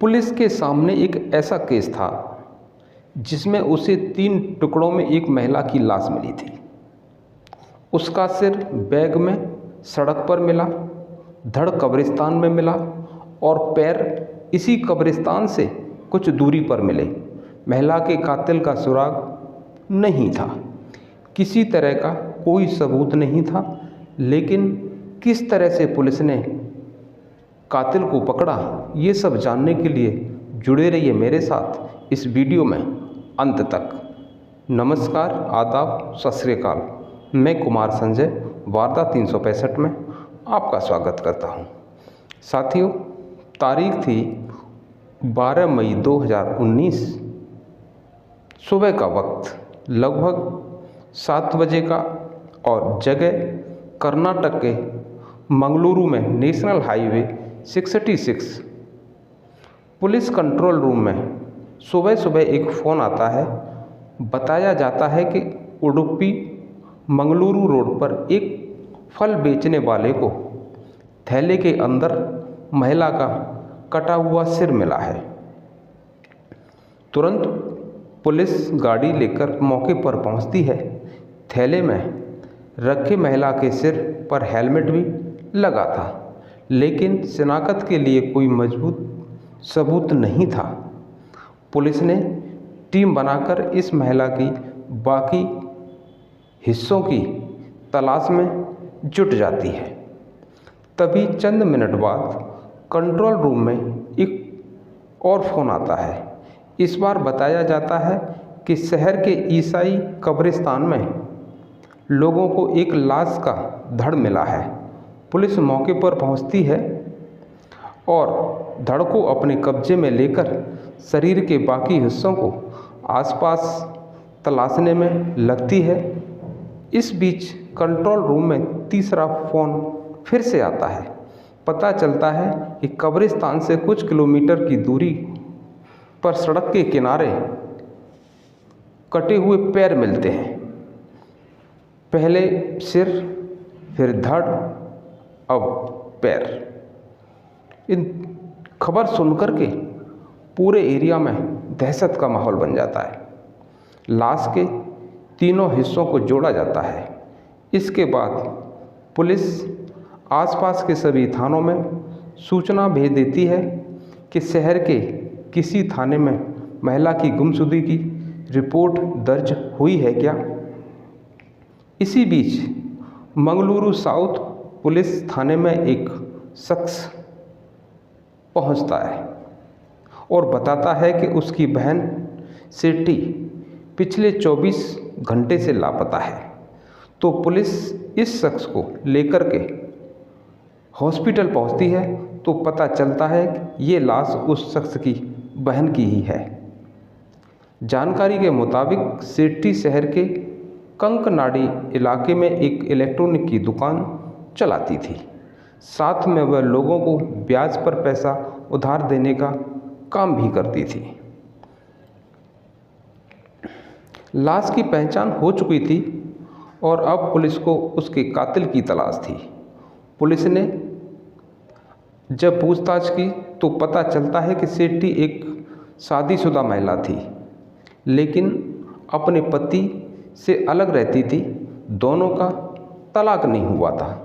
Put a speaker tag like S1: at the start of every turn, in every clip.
S1: Police के सामने एक ऐसा केस था जिसमें उसे 3 टुकड़ों में एक महिला की लाश मिली थी। उसका सिर बैग में सड़क पर मिला, धड़ कब्रिस्तान में मिला और पैर इसी कब्रिस्तान से कुछ दूरी पर मिले। महिला के कातिल का सुराग नहीं था, किसी तरह का कोई सबूत नहीं था। लेकिन किस तरह से पुलिस ने कातिल को पकड़ा, ये सब जानने के लिए जुड़े रहिए मेरे साथ इस वीडियो में अंत तक। नमस्कार, आदाब, सत श्री अकाल। मैं कुमार संजय वारदा 365 में आपका स्वागत करता हूं। साथियों, तारीख थी 12 मई 2019। सुबह का वक्त लगभग 7 बजे का और जगह कर्नाटक के मंगलुरु में national highway 66। Police control room में सुबह सुबह एक फ़ोन आता है। बताया जाता है कि उडुपी मंगलुरु रोड पर एक फल बेचने वाले को थैले के अंदर महिला का कटा हुआ सिर मिला है। तुरंत पुलिस गाड़ी लेकर मौके पर पहुंचती है। थैले में रखे महिला के सिर पर हेलमेट भी लगा था, लेकिन शिनाख्त के लिए कोई मजबूत सबूत नहीं था। पुलिस ने टीम बनाकर इस महिला की बाकी हिस्सों की तलाश में जुट जाती है। तभी चंद मिनट बाद कंट्रोल रूम में एक और फ़ोन आता है। इस बार बताया जाता है कि शहर के ईसाई कब्रिस्तान में लोगों को एक लाश का धड़ मिला है। पुलिस मौके पर पहुंचती है और धड़ को अपने कब्जे में लेकर शरीर के बाकी हिस्सों को आसपास तलाशने में लगती है। इस बीच कंट्रोल रूम में तीसरा फ़ोन फिर से आता है। पता चलता है कि कब्रिस्तान से कुछ किलोमीटर की दूरी पर सड़क के किनारे कटे हुए पैर मिलते हैं। पहले सिर, फिर धड़, अब पैर। इन खबर सुनकर के पूरे एरिया में दहशत का माहौल बन जाता है। लाश के तीनों हिस्सों को जोड़ा जाता है। इसके बाद पुलिस आसपास के सभी थानों में सूचना भेज देती है कि शहर के किसी थाने में महिला की गुमशुदगी की रिपोर्ट दर्ज हुई है क्या। इसी बीच मंगलुरु साउथ पुलिस थाने में एक शख्स पहुंचता है और बताता है कि उसकी बहन सेठी पिछले 24 घंटे से लापता है। तो पुलिस इस शख्स को लेकर के हॉस्पिटल पहुंचती है तो पता चलता है कि ये लाश उस शख्स की बहन की ही है। जानकारी के मुताबिक सेठी शहर के कंकनाडी इलाके में एक इलेक्ट्रॉनिक की दुकान चलाती थी। साथ में वह लोगों को ब्याज पर पैसा उधार देने का काम भी करती थी। लाश की पहचान हो चुकी थी और अब पुलिस को उसके कातिल की तलाश थी। पुलिस ने जब पूछताछ की तो पता चलता है कि सेठी एक शादीशुदा महिला थी, लेकिन अपने पति से अलग रहती थी। दोनों का तलाक नहीं हुआ था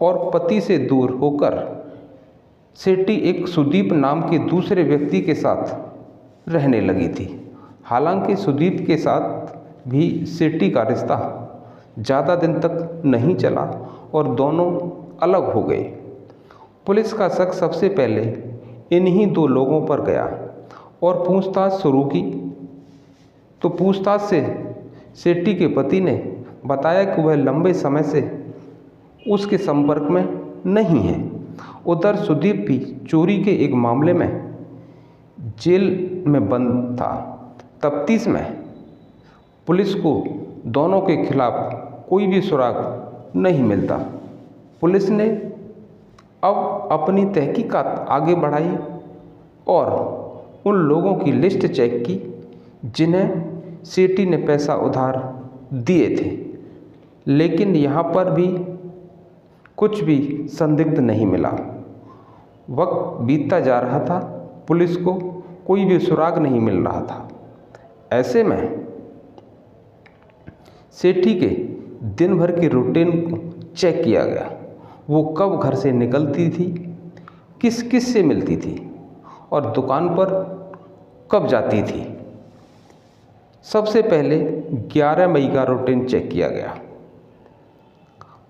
S1: और पति से दूर होकर सेठी एक सुदीप नाम के दूसरे व्यक्ति के साथ रहने लगी थी। हालांकि सुदीप के साथ भी सेठी का रिश्ता ज़्यादा दिन तक नहीं चला और दोनों अलग हो गए। पुलिस का शक सबसे पहले इन्हीं 2 लोगों पर गया और पूछताछ शुरू की। तो पूछताछ से सेठी के पति ने बताया कि वह लंबे समय से उसके संपर्क में नहीं है। उधर सुदीप भी चोरी के एक मामले में जेल में बंद था। तफ्तीश में पुलिस को दोनों के खिलाफ कोई भी सुराग नहीं मिलता। पुलिस ने अब अपनी तहकीकात आगे बढ़ाई और उन लोगों की लिस्ट चेक की जिन्हें सेठी ने पैसा उधार दिए थे, लेकिन यहाँ पर भी कुछ भी संदिग्ध नहीं मिला। वक्त बीतता जा रहा था, पुलिस को कोई भी सुराग नहीं मिल रहा था। ऐसे में सेठी के दिन भर के रूटीन को चेक किया गया। वो कब घर से निकलती थी, किस किस से मिलती थी और दुकान पर कब जाती थी। सबसे पहले 11 मई का रूटीन चेक किया गया।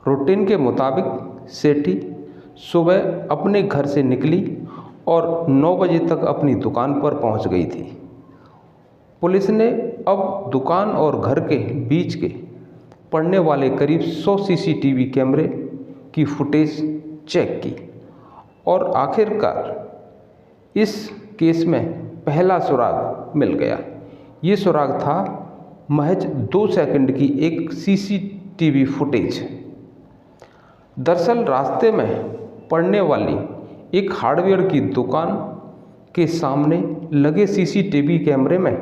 S1: रूटीन के मुताबिक सेठी सुबह अपने घर से निकली और 9 बजे तक अपनी दुकान पर पहुंच गई थी। पुलिस ने अब दुकान और घर के बीच के पड़ने वाले करीब 100 सीसीटीवी कैमरे की फुटेज चेक की और आखिरकार इस केस में पहला सुराग मिल गया। ये सुराग था महज 2 सेकंड की एक सीसीटीवी फुटेज। दरअसल रास्ते में पड़ने वाली एक हार्डवेयर की दुकान के सामने लगे सीसीटीवी कैमरे में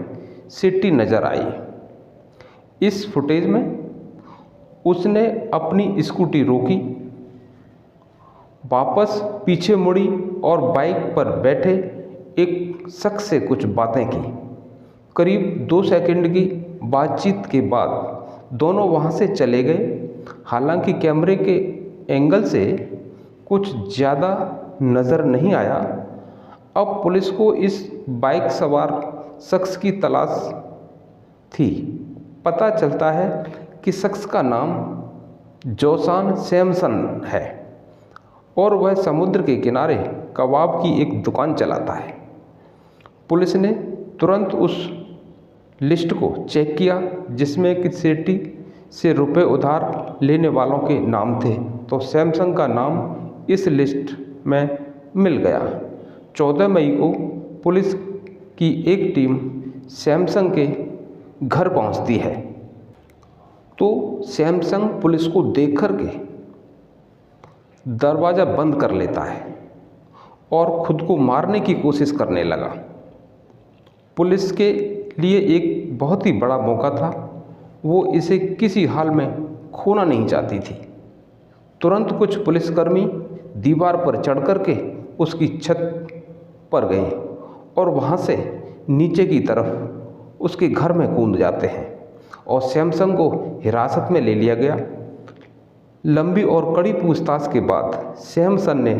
S1: सेठी नजर आई। इस फुटेज में उसने अपनी स्कूटी रोकी, वापस पीछे मुड़ी और बाइक पर बैठे एक शख्स से कुछ बातें की। करीब 2 सेकंड की बातचीत के बाद दोनों वहां से चले गए। हालांकि कैमरे के एंगल से कुछ ज़्यादा नज़र नहीं आया। अब पुलिस को इस बाइक सवार शख्स की तलाश थी। पता चलता है कि शख्स का नाम जोसान सैमसन है और वह समुद्र के किनारे कबाब की एक दुकान चलाता है। पुलिस ने तुरंत उस लिस्ट को चेक किया जिसमें कि सेठी से रुपए उधार लेने वालों के नाम थे, तो सैमसंग का नाम इस लिस्ट में मिल गया। 14 मई को पुलिस की एक टीम सैमसंग के घर पहुंचती है, तो सैमसंग पुलिस को देख कर के दरवाज़ा बंद कर लेता है और खुद को मारने की कोशिश करने लगा। पुलिस के लिए एक बहुत ही बड़ा मौका था, वो इसे किसी हाल में खोना नहीं चाहती थी। तुरंत कुछ पुलिसकर्मी दीवार पर चढ़ कर के उसकी छत पर गए और वहाँ से नीचे की तरफ उसके घर में कूद जाते हैं और सैमसंग को हिरासत में ले लिया गया। लंबी और कड़ी पूछताछ के बाद सैमसंग ने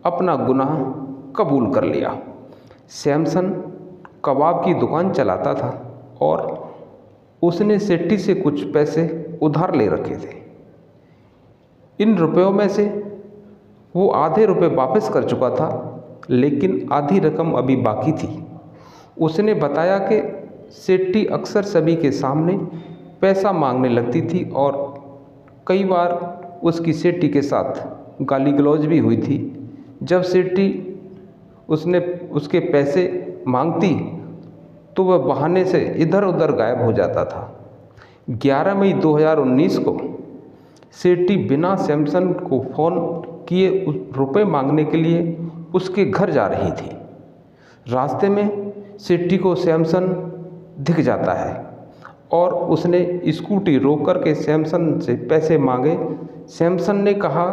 S1: अपना गुनाह कबूल कर लिया। सैमसंग कबाब की दुकान चलाता था और उसने सेठी से कुछ पैसे उधार ले रखे थे। इन रुपयों में से वो आधे रुपए वापस कर चुका था, लेकिन आधी रकम अभी बाकी थी। उसने बताया कि सेठी अक्सर सभी के सामने पैसा मांगने लगती थी और कई बार उसकी सेठी के साथ गाली गलौज भी हुई थी। जब सेठी उसके पैसे मांगती तो वह बहाने से इधर उधर गायब हो जाता था। 11 मई 2019 को सेठी बिना सैमसंग को फ़ोन किए रुपए मांगने के लिए उसके घर जा रही थी। रास्ते में सेठी को सैमसंग दिख जाता है और उसने स्कूटी रोक कर के सैमसंग से पैसे मांगे। सैमसंग ने कहा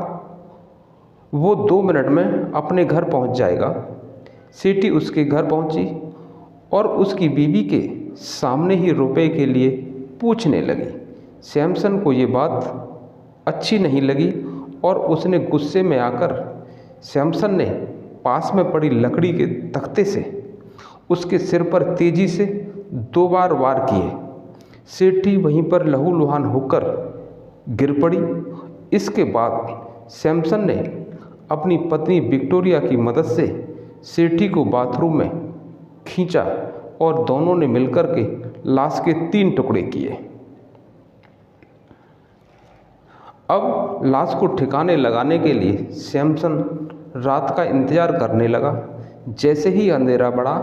S1: वो 2 मिनट में अपने घर पहुंच जाएगा। सेठी उसके घर पहुंची और उसकी बीवी के सामने ही रुपए के लिए पूछने लगी। सैमसंग को ये बात अच्छी नहीं लगी और उसने गुस्से में आकर सैमसंग ने पास में पड़ी लकड़ी के तख्ते से उसके सिर पर तेजी से 2 बार वार किए। सेठी वहीं पर लहूलुहान होकर गिर पड़ी। इसके बाद सैमसंग ने अपनी पत्नी विक्टोरिया की मदद से सेठी को बाथरूम में खींचा और दोनों ने मिलकर के लाश के 3 टुकड़े किए। अब लाश को ठिकाने लगाने के लिए सैमसंग रात का इंतजार करने लगा। जैसे ही अंधेरा बढ़ा,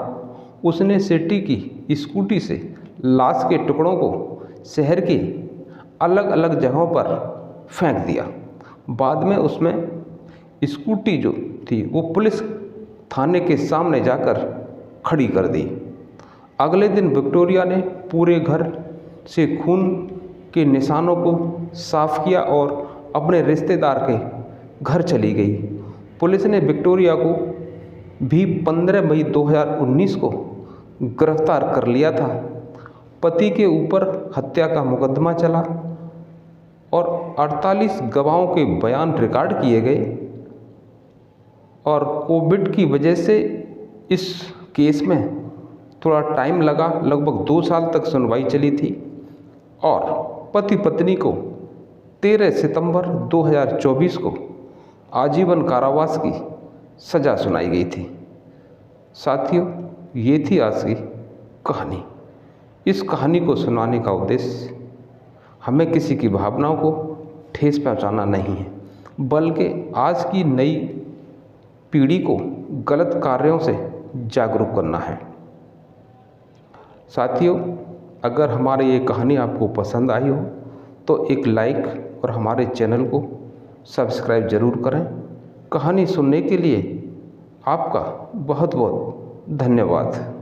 S1: उसने सेठी की स्कूटी से लाश के टुकड़ों को शहर की अलग अलग जगहों पर फेंक दिया। बाद में उसमें स्कूटी जो थी वो पुलिस थाने के सामने जाकर खड़ी कर दी। अगले दिन विक्टोरिया ने पूरे घर से खून के निशानों को साफ किया और अपने रिश्तेदार के घर चली गई। पुलिस ने विक्टोरिया को भी 15 मई 2019 को गिरफ्तार कर लिया था। पति के ऊपर हत्या का मुकदमा चला और 48 गवाहों के बयान रिकॉर्ड किए गए और कोविड की वजह से इस केस में थोड़ा टाइम लगा, लगभग 2 साल तक सुनवाई चली थी और पति पत्नी को 13 सितंबर 2024 को आजीवन कारावास की सज़ा सुनाई गई थी। साथियों, ये थी आज की कहानी। इस कहानी को सुनाने का उद्देश्य हमें किसी की भावनाओं को ठेस पहुंचाना नहीं है, बल्कि आज की नई पीढ़ी को गलत कार्यों से जागरूक करना है। साथियों, अगर हमारी ये कहानी आपको पसंद आई हो तो एक लाइक और हमारे चैनल को सब्सक्राइब ज़रूर करें। कहानी सुनने के लिए आपका बहुत बहुत धन्यवाद।